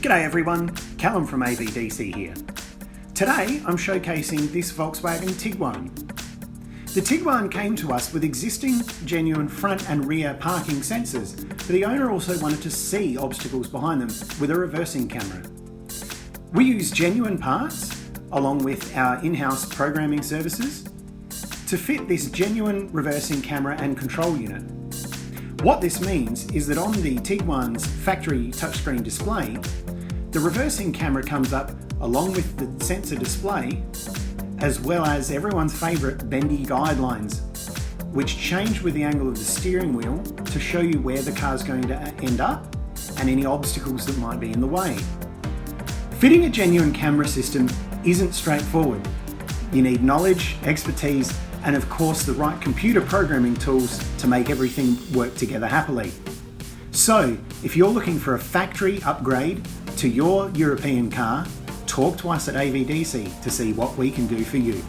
G'day everyone, Callum from AVDC here. Today I'm showcasing this Volkswagen Tiguan. The Tiguan came to us with existing genuine front and rear parking sensors, but the owner also wanted to see obstacles behind them with a reversing camera. We use genuine parts along with our in-house programming services to fit this genuine reversing camera and control unit. What this means is that on the Tiguan's factory touchscreen display, the reversing camera comes up along with the sensor display, as well as everyone's favourite Bendy guidelines, which change with the angle of the steering wheel to show you where the car's going to end up and any obstacles that might be in the way. Fitting a genuine camera system isn't straightforward. You need knowledge, expertise, and of course the right computer programming tools to make everything work together happily. So, if you're looking for a factory upgrade to your European car, talk to us at AVDC to see what we can do for you.